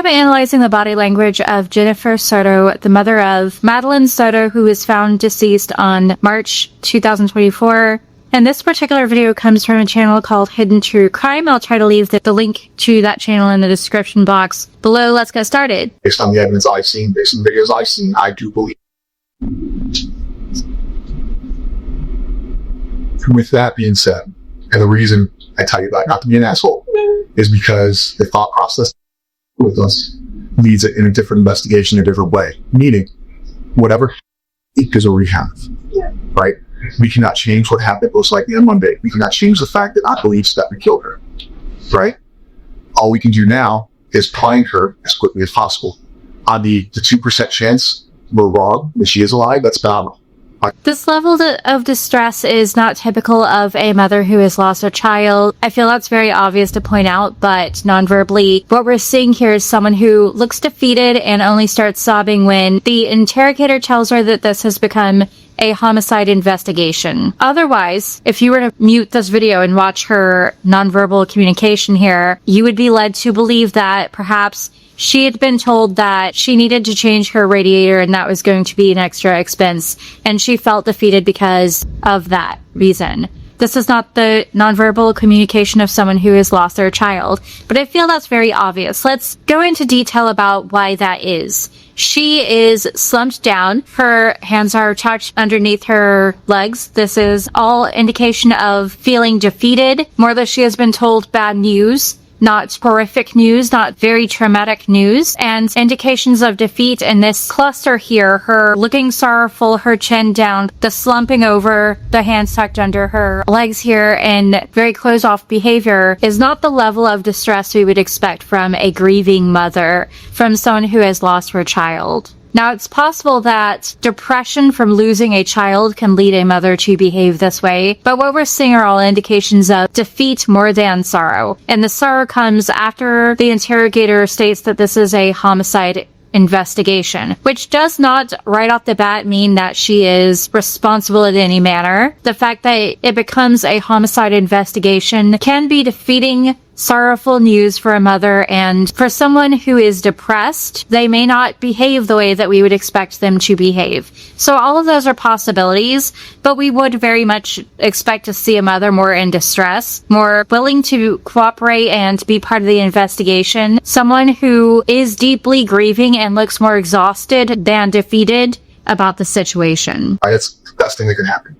I'm analyzing the body language of Jennifer Soto, the mother of Madeline Soto, who was found deceased on March 2024. And this particular video comes from a channel called Hidden True Crime. I'll try to leave the link to that channel in the description box below. Let's get started. Based on the evidence I've seen, based on the videos I've seen, I do believe. And with that being said, and the reason I tell you that not to be an asshole is because the thought process with us leads it in a different investigation, a different way. Meaning, whatever is a rehab, right? We cannot change what happened most likely on Monday. We cannot change the fact that I believe Stephanie killed her, right? All we can do now is find her as quickly as possible. On the 2% chance we're wrong, that she is alive, that's phenomenal. This level of distress is not typical of a mother who has lost a child. I feel that's very obvious to point out, but non-verbally, what we're seeing here is someone who looks defeated and only starts sobbing when the interrogator tells her that this has become a homicide investigation. Otherwise, if you were to mute this video and watch her nonverbal communication here, you would be led to believe that perhaps she had been told that she needed to change her radiator and that was going to be an extra expense, and she felt defeated because of that reason. This is not the nonverbal communication of someone who has lost their child, but I feel that's very obvious. Let's go into detail about why that is. She is slumped down. Her hands are tucked underneath her legs. This is all indication of feeling defeated, more that she has been told bad news. Not horrific news, not very traumatic news, and indications of defeat in this cluster here. Her looking sorrowful, her chin down, the slumping over, the hands tucked under her legs here, and very closed-off behavior is not the level of distress we would expect from a grieving mother, from someone who has lost her child. Now, it's possible that depression from losing a child can lead a mother to behave this way, but what we're seeing are all indications of defeat more than sorrow. And the sorrow comes after the interrogator states that this is a homicide investigation, which does not right off the bat mean that she is responsible in any manner. The fact that it becomes a homicide investigation can be defeating, sorrowful news for a mother, and for someone who is depressed, they may not behave the way that we would expect them to behave. So all of those are possibilities, but we would very much expect to see a mother more in distress, more willing to cooperate and be part of the investigation, someone who is deeply grieving and looks more exhausted than defeated about the situation. That's the best thing that can happen.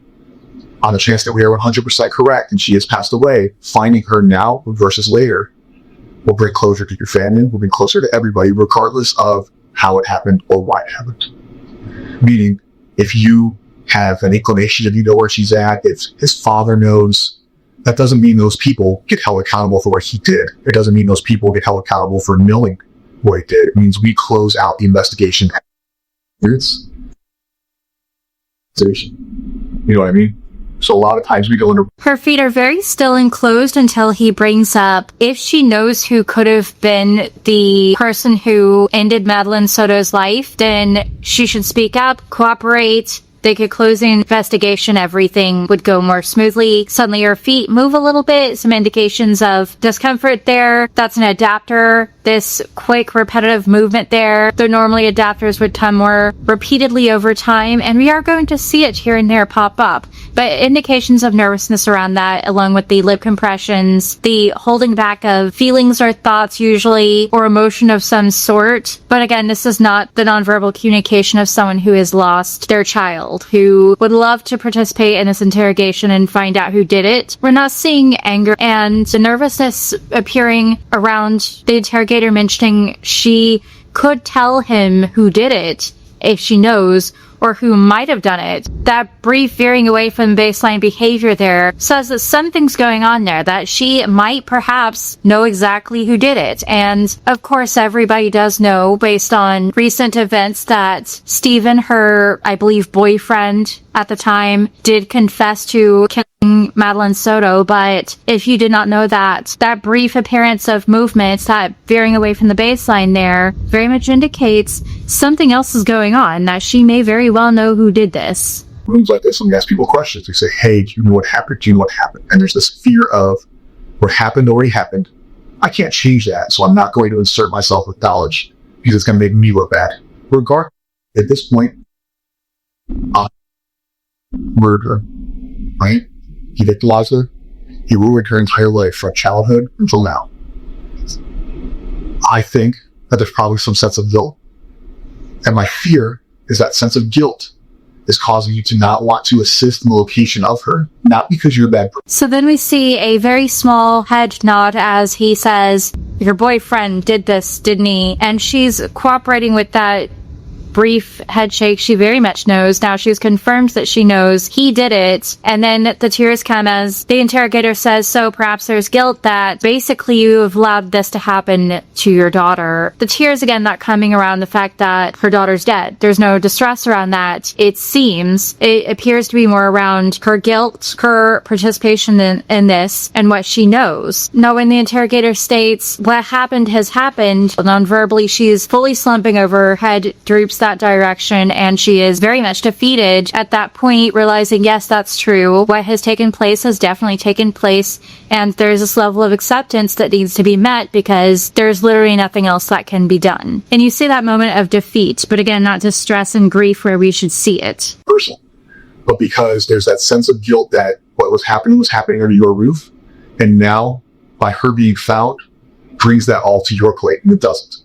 On the chance that we are 100% correct and she has passed away, finding her now versus later will bring closure to your family, will bring closer to everybody, regardless of how it happened or why it happened. Meaning, if you have an inclination and you know where she's at, if his father knows, that doesn't mean those people get held accountable for what he did. It doesn't mean those people get held accountable for knowing what he did. It means we close out the investigation. You know what I mean? So a lot of times we go into... Her feet are very still and closed until he brings up if she knows who could have been the person who ended Madeline Soto's life, then she should speak up, cooperate. They could close the investigation, everything would go more smoothly. Suddenly her feet move a little bit, some indications of discomfort there. That's an adapter. This quick, repetitive movement there. Though normally adapters would come more repeatedly over time, and we are going to see it here and there pop up. But indications of nervousness around that, along with the lip compressions, the holding back of feelings or thoughts usually, or emotion of some sort. But again, this is not the nonverbal communication of someone who has lost their child, who would love to participate in this interrogation and find out who did it. We're not seeing anger and the nervousness appearing around the interrogator mentioning she could tell him who did it if she knows, or who might have done it. That brief veering away from baseline behavior there says that something's going on there, that she might perhaps know exactly who did it. And of course, everybody does know, based on recent events, that Stephen, her, I believe, boyfriend at the time, did confess to killing Madeline Soto. But if you did not know that, that brief appearance of movements, that veering away from the baseline there, very much indicates something else is going on, that she may very well know who did this. Rooms like this, when you ask people questions, they say, hey, do you know what happened? Do you know what happened? And there's this fear of what happened already happened. I can't change that, so I'm not going to insert myself with knowledge because it's going to make me look bad. Regardless, at this point, murder, right? He victimized her. He ruined her entire life from childhood until now. I think that there's probably some sense of guilt. And my fear is that sense of guilt is causing you to not want to assist in the location of her, not because you're a bad person. So then we see a very small head nod as he says, your boyfriend did this, didn't he? And she's cooperating with that brief head shake. She very much knows. Now she's confirmed that she knows he did it. And then the tears come as the interrogator says, so perhaps there's guilt that basically you have allowed this to happen to your daughter. The tears again not coming around the fact that her daughter's dead. There's no distress around that. It seems, it appears to be more around her guilt, her participation in this, and what she knows. Now when the interrogator states what happened has happened, non-verbally she's fully slumping over, her head droops that direction, and she is very much defeated at that point, realizing yes, that's true, what has taken place has definitely taken place, and there's this level of acceptance that needs to be met because there's literally nothing else that can be done. And you see that moment of defeat, but again, not distress and grief where we should see it. Personal. But because there's that sense of guilt that what was happening under your roof, and now by her being found brings that all to your plate, and it doesn't.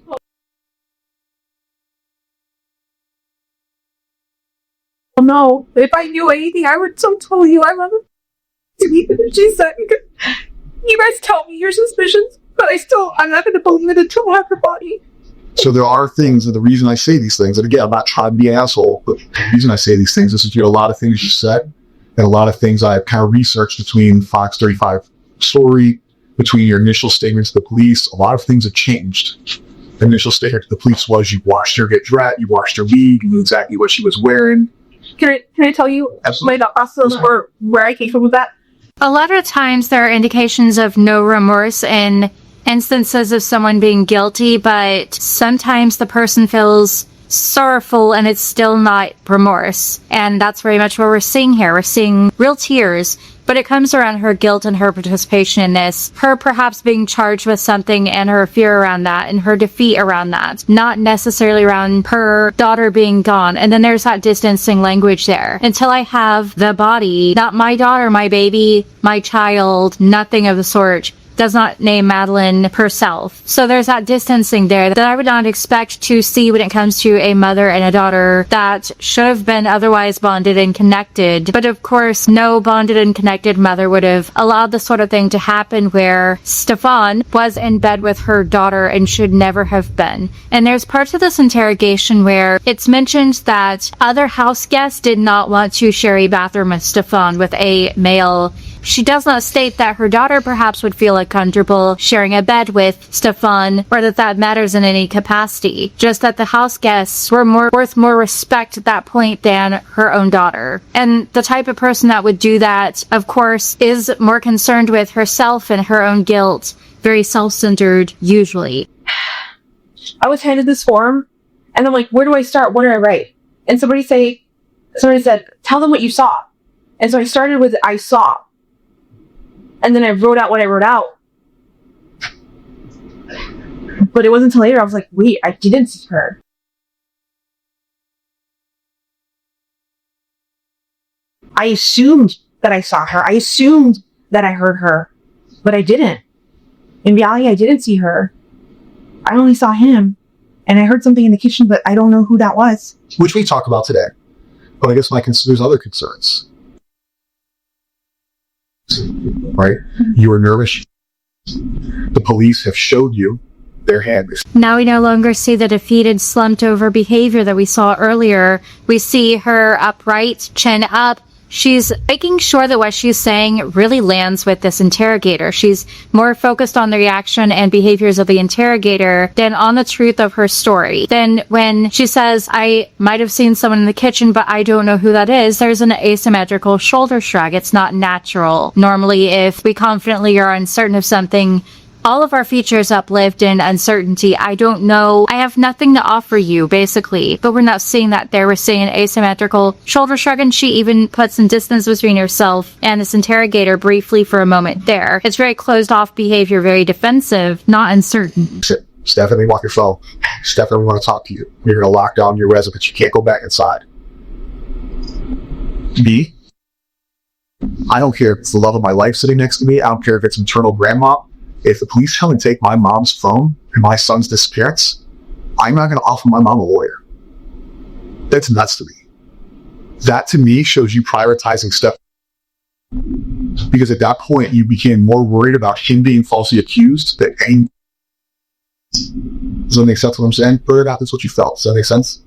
Oh no, if I knew anything, I would so tell you I love him. She said, you guys tell me your suspicions, but I'm not going to believe it until I have her body. So there are things, and the reason I say these things, and again, I'm not trying to be an asshole, but the reason I say these things is a lot of things you said, and a lot of things I've kind of researched between Fox 35 story, between your initial statement to the police. A lot of things have changed. The initial statement to the police was you watched her get dressed, you watched her leave, you knew exactly what she was wearing. Can I tell you my thought process or where I came from with that? A lot of times there are indications of no remorse in instances of someone being guilty, but sometimes the person feels sorrowful and it's still not remorse. And that's very much what we're seeing here. We're seeing real tears, but it comes around her guilt and her participation in this, her perhaps being charged with something and her fear around that and her defeat around that, not necessarily around her daughter being gone. And then there's that distancing language there. Until I have the body, not my daughter, my baby, my child, nothing of the sort. Does not name Madeline herself. So there's that distancing there that I would not expect to see when it comes to a mother and a daughter that should have been otherwise bonded and connected. But of course, no bonded and connected mother would have allowed this sort of thing to happen where Stefan was in bed with her daughter and should never have been. And there's parts of this interrogation where it's mentioned that other house guests did not want to share a bathroom with Stefan, with a male. She does not state that her daughter perhaps would feel uncomfortable sharing a bed with Stefan, or that matters in any capacity. Just that the house guests were worth more respect at that point than her own daughter. And the type of person that would do that, of course, is more concerned with herself and her own guilt. Very self-centered, usually. I was handed this form, and I'm like, where do I start? What do I write? And somebody said, tell them what you saw. And so I started with, I saw. And then I wrote out what I wrote out. But it wasn't until later I was like, wait, I didn't see her. I assumed that I saw her. I assumed that I heard her. But I didn't. In reality, I didn't see her. I only saw him. And I heard something in the kitchen, but I don't know who that was. Which we talk about today. But I guess there's other concerns. Right? You were nervous. The police have showed you their hand. Now we no longer see the defeated, slumped over behavior that we saw earlier. We see her upright, chin up. She's making sure that what she's saying really lands with this interrogator. She's more focused on the reaction and behaviors of the interrogator than on the truth of her story. Then when she says, I might have seen someone in the kitchen, but I don't know who that is, there's an asymmetrical shoulder shrug. It's not natural. Normally, if we confidently are uncertain of something, all of our futures up lived in uncertainty. I don't know. I have nothing to offer you, basically. But we're not seeing that there. We're seeing an asymmetrical shoulder shrug, and she even put some distance between herself and this interrogator briefly for a moment there. It's very closed off behavior, very defensive, not uncertain. Stephanie, walk your phone. Stephanie, we want to talk to you. You're going to lock down your residence. You can't go back inside. B, I don't care if it's the love of my life sitting next to me. I don't care if it's maternal grandma. If the police come and take my mom's phone and my son's disappearance, I'm not going to offer my mom a lawyer. That's nuts to me. That to me shows you prioritizing stuff. Because at that point, you became more worried about him being falsely accused than any. Does that make sense what I'm saying? Put it out, that's what you felt. Does that make sense?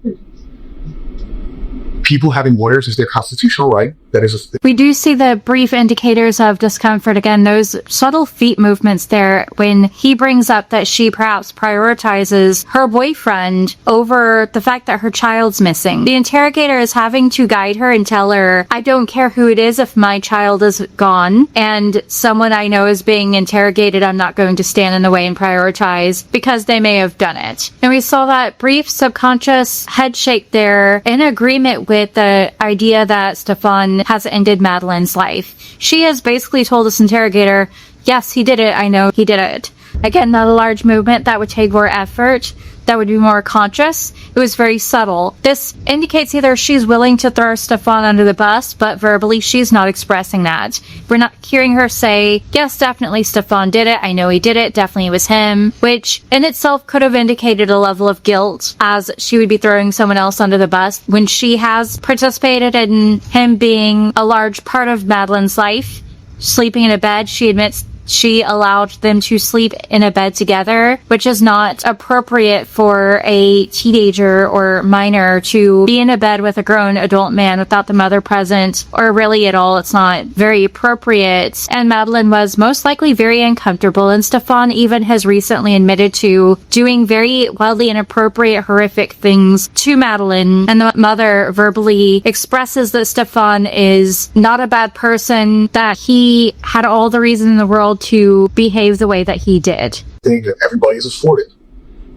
People having lawyers is their constitutional right. That is we do see the brief indicators of discomfort again, those subtle feet movements there when he brings up that she perhaps prioritizes her boyfriend over the fact that her child's missing. The interrogator is having to guide her and tell her, I don't care who it is if my child is gone and someone I know is being interrogated, I'm not going to stand in the way and prioritize because they may have done it. And we saw that brief subconscious head shake there in agreement with the idea that Stefan has ended Madeline's life. She has basically told this interrogator, yes, he did it, I know he did it. Again, not a large movement, that would take more effort, that would be more conscious. It was very subtle. This indicates either she's willing to throw Stefan under the bus, but verbally she's not expressing that. We're not hearing her say, yes, definitely Stefan did it, I know he did it, definitely it was him, which in itself could have indicated a level of guilt, as she would be throwing someone else under the bus when she has participated in him being a large part of Madeline's life. Sleeping in a bed, she admits she allowed them to sleep in a bed together, which is not appropriate for a teenager or minor to be in a bed with a grown adult man without the mother present, or really at all. It's not very appropriate. And Madeline was most likely very uncomfortable, and Stefan even has recently admitted to doing very wildly inappropriate, horrific things to Madeline. And the mother verbally expresses that Stefan is not a bad person, that he had all the reason in the world to behave the way that he did. Thing that everybody is afforded.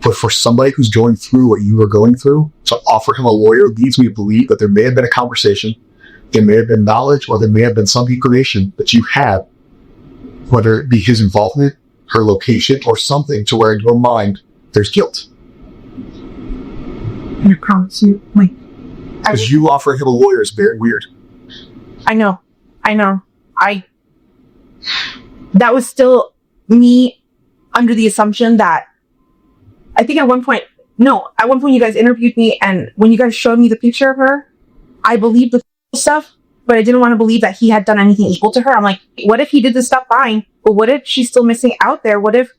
But for somebody who's going through what you are going through, to offer him a lawyer leads me to believe that there may have been a conversation, there may have been knowledge, or there may have been some inclination that you had, whether it be his involvement, her location, or something to where in your mind there's guilt. I promise you, because you offering him a lawyer is very weird. I know. That was still me under the assumption that I think at one point you guys interviewed me, and when you guys showed me the picture of her, I believed the stuff, but I didn't want to believe that he had done anything equal to her. I'm like, what if he did this stuff fine, but what if she's still missing out there? What if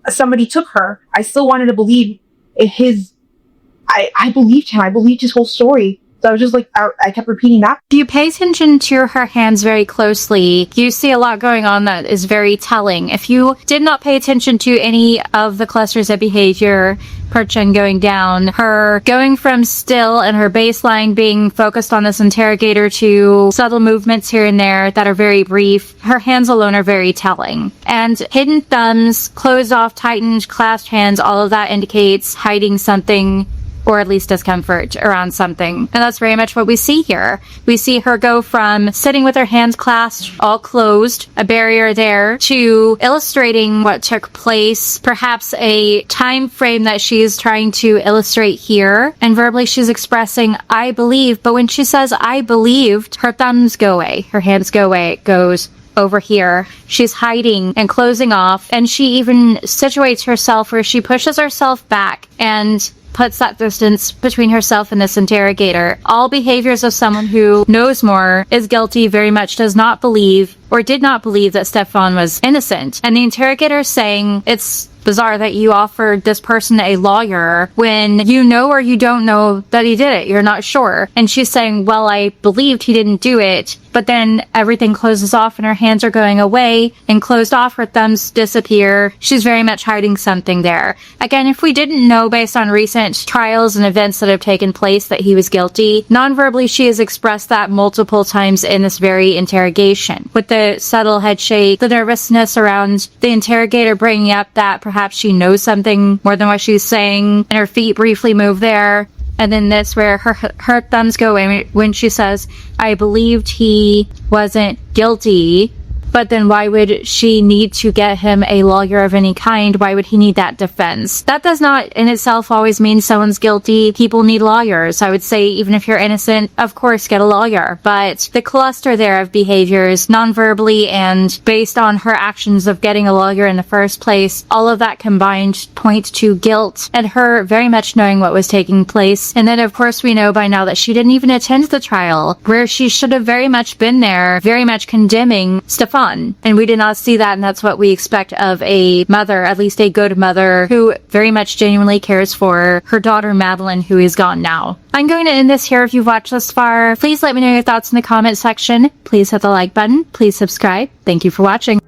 somebody took her? I still wanted to believe I believed him. I believed his whole story. So I was just like, I kept repeating that. If you pay attention to her hands very closely, you see a lot going on that is very telling. If you did not pay attention to any of the clusters of behavior, Perchen going down, her going from still and her baseline being focused on this interrogator to subtle movements here and there that are very brief, her hands alone are very telling. And hidden thumbs, closed off, tightened, clasped hands, all of that indicates hiding something, or at least discomfort around something. And that's very much what we see here. We see her go from sitting with her hands clasped, all closed, a barrier there, to illustrating what took place, perhaps a time frame that she's trying to illustrate here. And verbally she's expressing, I believe, but when she says, I believed, her thumbs go away, her hands go away, it goes over here. She's hiding and closing off, and she even situates herself where she pushes herself back and puts that distance between herself and this interrogator. All behaviors of someone who knows more, is guilty, very much does not believe or did not believe that Stefan was innocent. And the interrogator is saying, it's bizarre that you offered this person a lawyer when you know or you don't know that he did it. You're not sure. And she's saying, well, I believed he didn't do it. but then everything closes off and her hands are going away and closed off, her thumbs disappear. She's very much hiding something there. Again, if we didn't know based on recent trials and events that have taken place that he was guilty, non-verbally she has expressed that multiple times in this very interrogation. With the subtle head shake, the nervousness around the interrogator bringing up that perhaps she knows something more than what she's saying, and her feet briefly move there. And then this where her thumbs go away when she says, I believed he wasn't guilty. But then why would she need to get him a lawyer of any kind? Why would he need that defense? That does not in itself always mean someone's guilty. People need lawyers. I would say even if you're innocent, of course, get a lawyer. But the cluster there of behaviors, non-verbally and based on her actions of getting a lawyer in the first place, all of that combined point to guilt and her very much knowing what was taking place. And then, of course, we know by now that she didn't even attend the trial, where she should have very much been there, very much condemning Stefan. And we did not see that, and that's what we expect of a mother, at least a good mother, who very much genuinely cares for her daughter Madeline, who is gone now. I'm going to end this here. If you've watched this far, please let me know your thoughts in the comment section. Please hit the like button. Please subscribe. Thank you for watching.